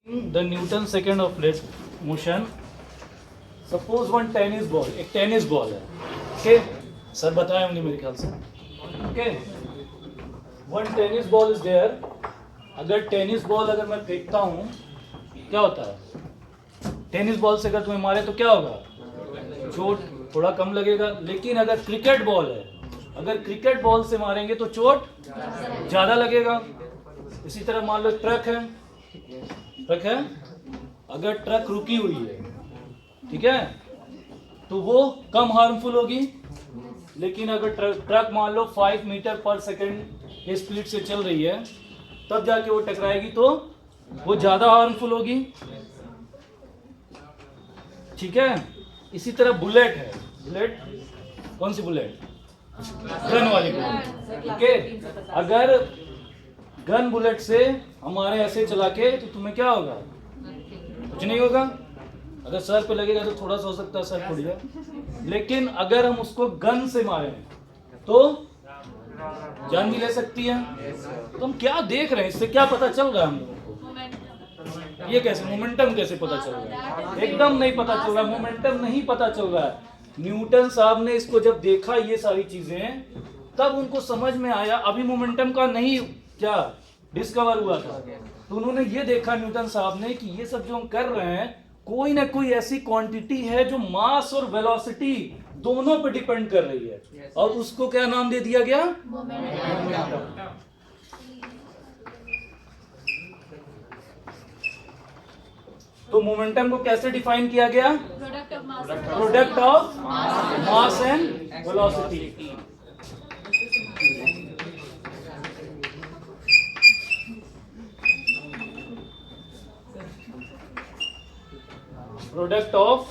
The Newton second of motion. Suppose one tennis ball, एक tennis ball है, okay sir बताए होंगे मेरे ख्याल से, okay one tennis ball is there. अगर टेनिस बॉल अगर मैं फेंकता हूँ क्या होता है, टेनिस बॉल से अगर तुम्हें मारे तो क्या होगा, चोट थोड़ा कम लगेगा. लेकिन अगर क्रिकेट बॉल है, अगर क्रिकेट बॉल से मारेंगे तो चोट ज़्यादा लगेगा. इसी तरह मान लो ट्रक है, अगर ट्रक रुकी हुई है, ठीक है, तो वो कम हार्मफुल होगी. लेकिन अगर ट्रक मान लो 5 मीटर पर सेकंड की स्पीड से चल रही है, तब जाके वो टकराएगी तो वो ज्यादा हार्मफुल होगी. ठीक है. इसी तरह बुलेट है, बुलेट कौन सी बुलेट, गन वाली बुलेट. ठीक है. अगर गन बुलेट से हमारे ऐसे चला के तो तुम्हें क्या होगा, कुछ नहीं होगा. अगर सर पे लगेगा तो थोड़ा सा हो सकता है सर फूट जाए. लेकिन अगर हम उसको गन से मारें तो जान भी ले सकती है. तो हम क्या देख रहे हैं, इससे क्या पता चल रहा है हम लोगों को, ये कैसे मोमेंटम कैसे पता चल रहा है, एकदम नहीं पता चल रहा. मोमेंटम नहीं पता चल रहा है. न्यूटन साहब ने इसको जब देखा ये सारी चीजें, तब उनको समझ में आया. अभी मोमेंटम का नहीं क्या डिस्कवर हुआ था, तो उन्होंने ये देखा न्यूटन साहब ने कि ये सब जो हम कर रहे हैं, कोई ना कोई ऐसी क्वांटिटी है जो मास और वेलोसिटी दोनों पे डिपेंड कर रही है. और उसको क्या नाम दे दिया गया, मोमेंटम. तो मोमेंटम को कैसे डिफाइन किया गया, product of mass and velocity. Product of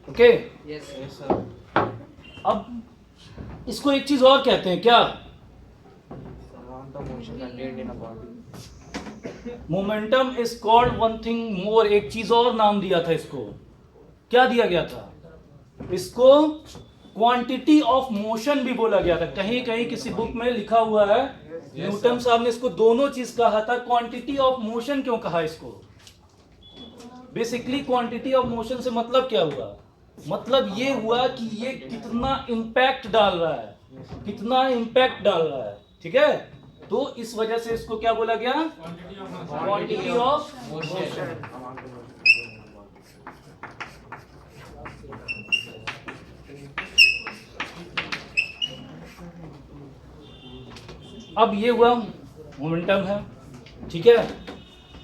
okay. Yes sir. अब इसको एक चीज और कहते हैं क्या, momentum is called one thing more. एक चीज और नाम दिया था इसको, क्या दिया गया था, इसको क्वांटिटी ऑफ मोशन भी बोला गया था. कहीं कहीं किसी बुक में लिखा हुआ है, न्यूटन साहब ने इसको दोनों चीज कहा था. क्वांटिटी ऑफ मोशन क्यों कहा इसको, बेसिकली क्वांटिटी ऑफ मोशन से मतलब क्या हुआ, मतलब ये हुआ कि ये कितना इंपैक्ट डाल रहा है, कितना इंपैक्ट डाल रहा है. ठीक है. तो इस वजह से इसको क्या बोला गया, क्वांटिटी ऑफ मोशन. अब ये हुआ मोमेंटम है. ठीक है.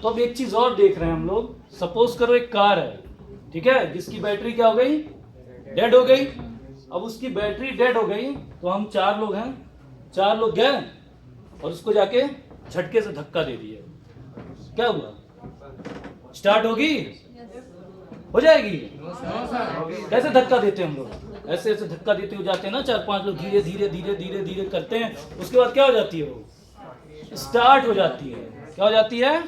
तो अब एक चीज और देख रहे हैं हम लोग. सपोज करो एक कार है, ठीक है, जिसकी बैटरी क्या हो गई, डेड हो गई. अब उसकी बैटरी डेड हो गई, तो हम 4 लोग हैं, 4 लोग गए और उसको जाके झटके से धक्का दे दिए. क्या हुआ, स्टार्ट होगी, हो जाएगी. कैसे धक्का देते हैं हम लोग, ऐसे ऐसे धक्का देते हुए जाते हैं ना, 4-5 लोग धीरे धीरे धीरे धीरे धीरे करते हैं. उसके बाद क्या हो जाती है, वो स्टार्ट हो जाती है. क्या हो जाती है,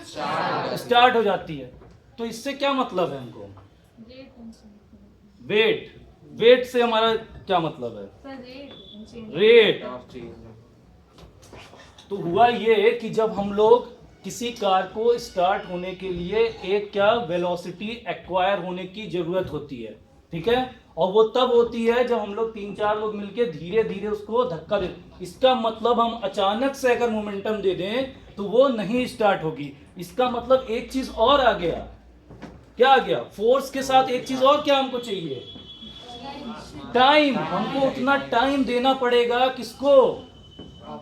स्टार्ट हो जाती है. तो इससे क्या मतलब है हमको, वेट, वेट से हमारा क्या मतलब है, रेट. तो हुआ ये कि जब हम लोग किसी कार को स्टार्ट होने के लिए एक क्या वेलोसिटी एक्वायर होने की जरूरत होती है. ठीक है. और वो तब होती है जब हम लोग 3-4 लोग मिलके धीरे धीरे उसको धक्का दे. इसका मतलब हम अचानक से अगर मोमेंटम दे दें तो वो नहीं स्टार्ट होगी. इसका मतलब एक चीज और आ गया, क्या आ गया, फोर्स के साथ एक चीज और क्या हमको चाहिए, टाइम. हमको उतना टाइम देना पड़ेगा किसको,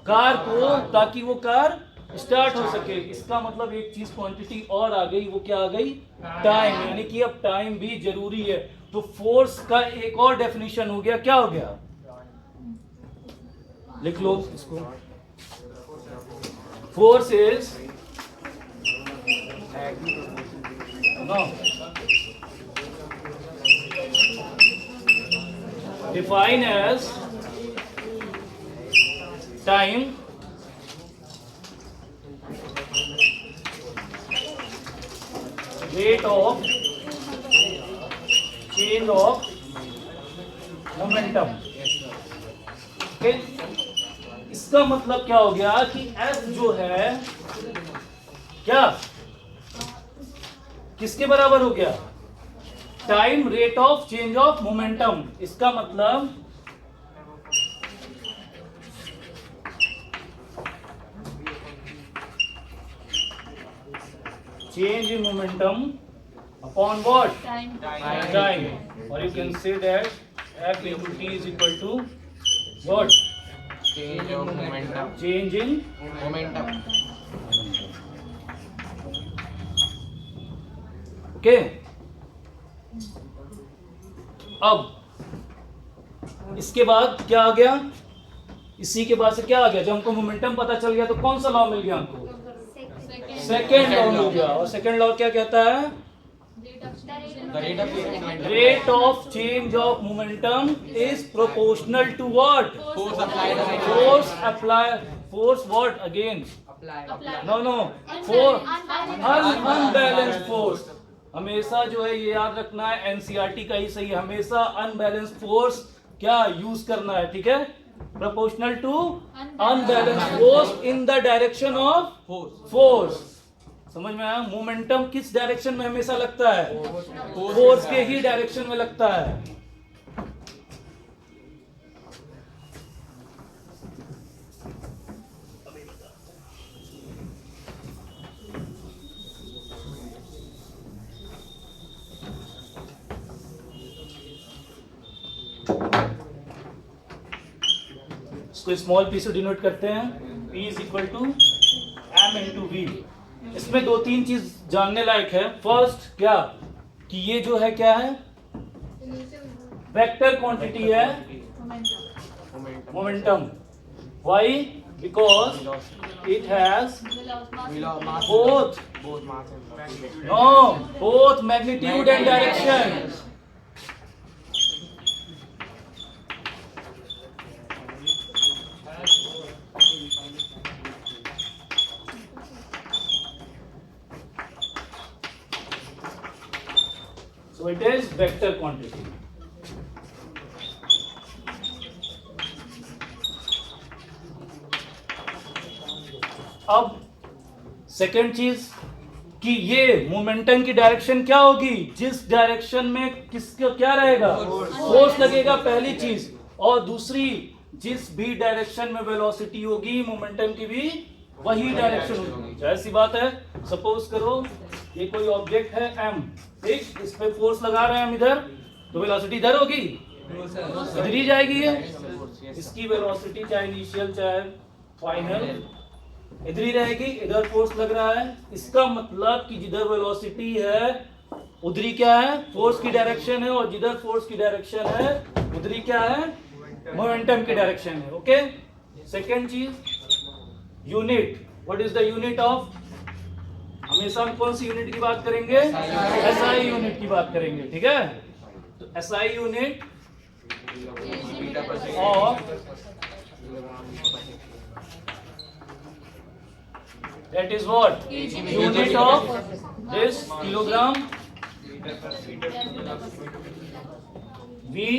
कार को, ताकि वो कार स्टार्ट हो सके. इसका मतलब एक चीज क्वांटिटी और आ गई, वो क्या आ गई, टाइम. यानी कि अब टाइम भी जरूरी है. तो फोर्स का एक और डेफिनेशन हो गया, क्या हो गया, लिख लो इसको. Force is no define as time rate of change of momentum. Okay, इसका मतलब क्या हो गया कि F जो है क्या किसके बराबर हो गया? Time rate of change of momentum. इसका मतलब change in momentum upon what? Time. Or you can say that F into T is equal to what? Change of momentum. Change in Momentum. Okay. अब इसके बाद क्या आ गया? इसी के बाद से क्या आ गया? जब हमको मोमेंटम पता चल गया तो कौन सा लॉ मिल गया हमको? सेकेंड लॉ मिल गया. और सेकेंड लॉ क्या कहता है? The rate of change of momentum. Rate of change of momentum is proportional to what? Force applied on it. Force apply. Force what again? No force unbalanced force. हमेशा जो है ये याद रखना है, एनसीईआरटी का ही सही, हमेशा अनबैलेंस्ड फोर्स क्या यूज करना है. ठीक है, proportional to unbalanced force in the direction of force. समझ में आया? मोमेंटम किस डायरेक्शन में हमेशा लगता है? फोर्स के ही डायरेक्शन में लगता है. इसको स्मॉल पी से डिनोट करते हैं. P is equal to M into v. इसमें दो तीन चीज जानने लायक है. फर्स्ट क्या कि ये जो है क्या है? वेक्टर क्वांटिटी है momentum. Why? Because it has both Both mass and velocity. Both magnitude and direction. So it is vector quantity. अब सेकेंड चीज कि ये मोमेंटम की डायरेक्शन क्या होगी? जिस डायरेक्शन में किसका क्या रहेगा? फोर्स लगेगा, पहली चीज. और दूसरी, जिस भी डायरेक्शन में वेलोसिटी होगी मोमेंटम की भी वही डायरेक्शन होगी. जाहिर सी बात है. सपोज करो ये कोई ऑब्जेक्ट है m, ठीक, इस पे फोर्स लगा रहे हैं हम इधर, तो वेलोसिटी इधर होगी, इधर ही जाएगी. ये इसकी वेलोसिटी चाहे इनिशियल चाहे फाइनल इधर ही रहेगी. इधर फोर्स लग रहा है, इसका मतलब कि जिधर वेलोसिटी है उधर क्या है? फोर्स की डायरेक्शन है. और जिधर फोर्स की डायरेक्शन है उधर क्या है? मोमेंटम की डायरेक्शन है. ओके. सेकेंड चीज, unit. What is the unit of? हमेशा हम कौन सी यूनिट की बात करेंगे? एसआई यूनिट की बात करेंगे. ठीक है, तो SI unit of that is what? Unit of this kilogram we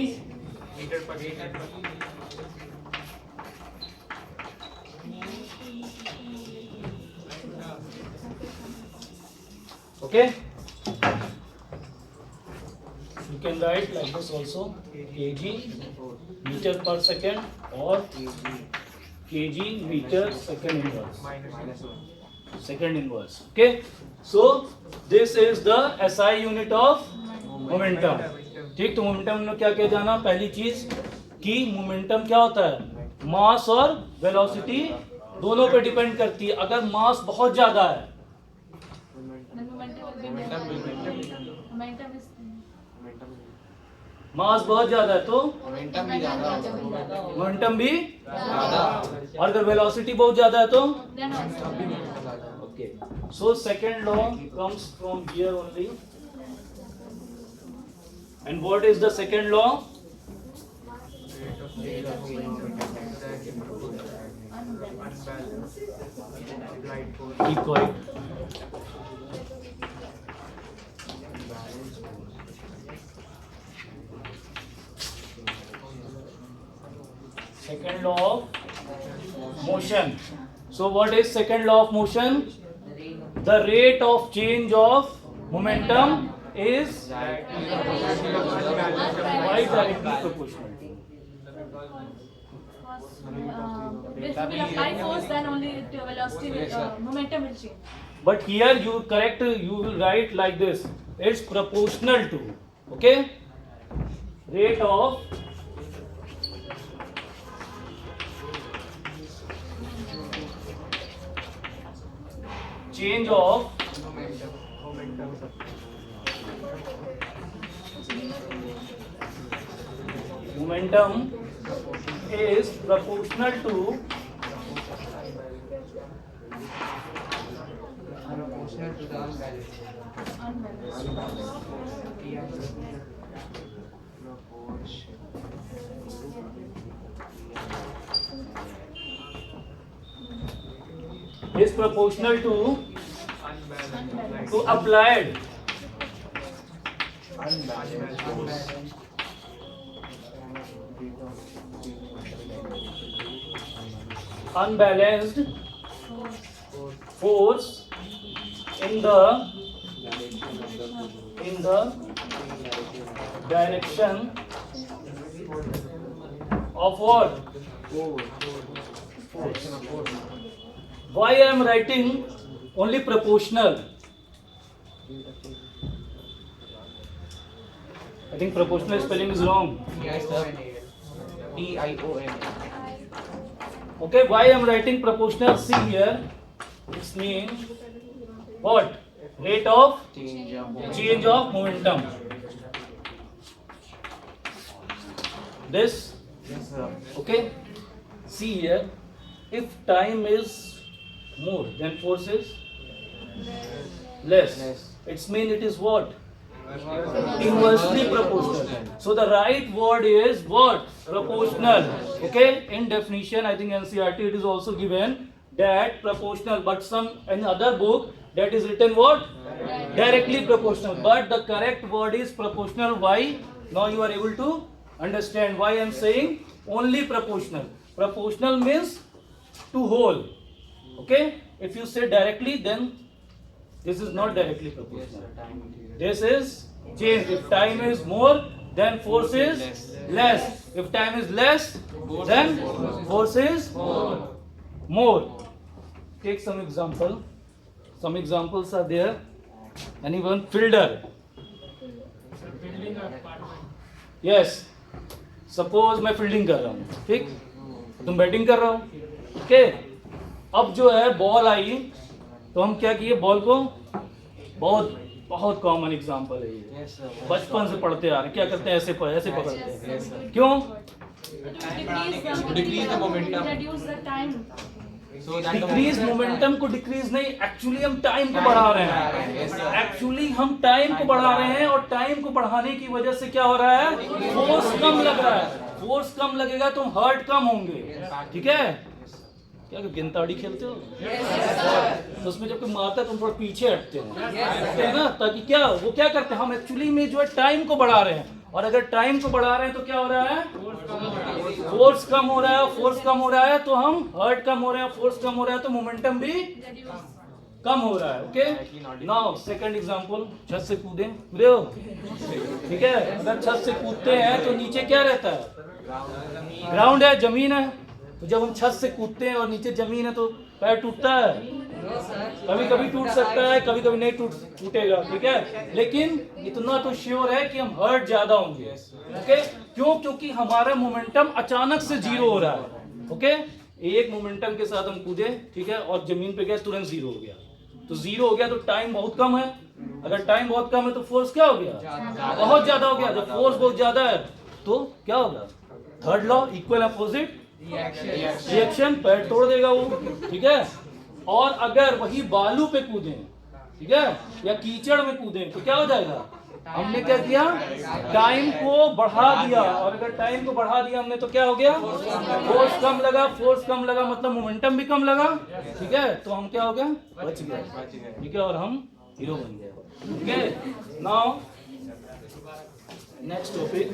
okay. You can write like this also, kg meter per second or kg meter second inverse. Second inverse. Okay. So this is the SI unit of momentum. ठीक, तो momentum में क्या क्या जाना? पहली चीज कि momentum क्या होता है? मास और वेलोसिटी दोनों पे डिपेंड करती है. अगर मास बहुत ज्यादा है, मास बहुत ज्यादा है तो मोमेंटम भी ज्यादा मोमेंटम भी और अगर वेलोसिटी बहुत ज्यादा है तो okay. So second law comes from here only. And what is the second law? Keep quiet. second law of motion. So what is second law of motion? The rate of change of momentum is y directly proportional. If we will apply force, then only the velocity will, momentum will change. But here you will write like this. It's proportional to, okay, rate of change of momentum is proportional to Proportional to the unbalanced. is proportional to applied unbalanced force in the direction of what? Force. Why I am writing only proportional? I think proportional spelling is wrong. T-I-O-N. Okay, why I am writing proportional? See here, it's mean what? Rate of change of momentum. This, okay. See here, if time is more, then force is less. It's mean it is what? Inversely proportional. So the right word is what? Proportional. Okay. In definition, I think NCERT it is also given that proportional, but in other book that is written what? Directly proportional. But the correct word is proportional. Why? Now you are able to understand why I am saying only proportional. Proportional means to whole. Okay. If you say directly, then this is not directly proportional. This is change. If time is more, then force is less. If time is less, then force is more. Take some example. Some examples are there. Anyone? Fielder. Yes. Suppose मैं fielding कर रहा हूँ, ठीक? तुम batting कर रहा हो, okay? अब जो है बॉल आई, तो हम क्या किए? बॉल को बहुत कॉमन एग्जांपल है ये, बचपन से पढ़ते आ रहे, क्या करते हैं? ऐसे पकड़ते हैं। क्यों? Decrease the momentum. Reduce the time. Decrease momentum को डिक्रीज नहीं, एक्चुअली हम टाइम को बढ़ा रहे हैं। एक्चुअली हम टाइम को बढ़ा रहे हैं और टाइम को बढ़ाने की वजह से क्या हो रहा है? फोर्स कम लग रहा है। फोर्स कम लगेगा तो हर्ट कम होंगे, ठीक है? क्या गिनताड़ी खेलते हो? तो उसमें जब कोई मारता है तुम थोड़ा पीछे हटते हो ना, ताकि क्या वो क्या करते हैं? हम एक्चुअली में जो है टाइम को बढ़ा रहे हैं, और अगर टाइम को बढ़ा रहे हैं तो क्या हो रहा है? फोर्स कम हो रहा है। फोर्स कम हो रहा है तो हम हर्ट कम हो रहे हैं। फोर्स कम हो रहा है तो मोमेंटम भी कम हो रहा है। ओके, नाउ सेकंड एग्जांपल, छत से कूदे, ठीक है? अगर छत से कूदते हैं तो नीचे क्या रहता है? ग्राउंड है, जमीन है। तो जब हम छत से कूदते हैं और नीचे जमीन है तो पैर टूटता है, कभी कभी टूट सकता है, कभी कभी नहीं टूटेगा, ठीक है? लेकिन इतना तो श्योर है कि हम हर्ट ज्यादा होंगे। ओके, क्यों? क्योंकि हमारा मोमेंटम अचानक से जीरो हो रहा है। ओके, एक मोमेंटम के साथ हम कूदे, ठीक है, और जमीन पे गए, तुरंत जीरो हो गया। तो जीरो हो गया तो टाइम बहुत कम है। अगर टाइम बहुत कम है तो फोर्स क्या हो गया? बहुत ज्यादा हो गया। जब फोर्स बहुत ज्यादा है तो क्या होगा? Third law, equal opposite reaction, पैर तोड़ देगा वो, ठीक है? और अगर वही बालू पे कूदें, ठीक है, या कीचड़ में कूदें तो क्या हो जाएगा? हमने क्या किया? टाइम को बढ़ा दिया, और अगर टाइम को बढ़ा दिया हमने तो क्या हो गया? फोर्स कम लगा। फोर्स कम लगा मतलब मोमेंटम भी कम लगा, ठीक है? तो हम क्या हो गया? बच गए, ठीक है, और हम हीरो बन गए। ठीक है, नाउ नेक्स्ट टॉपिक,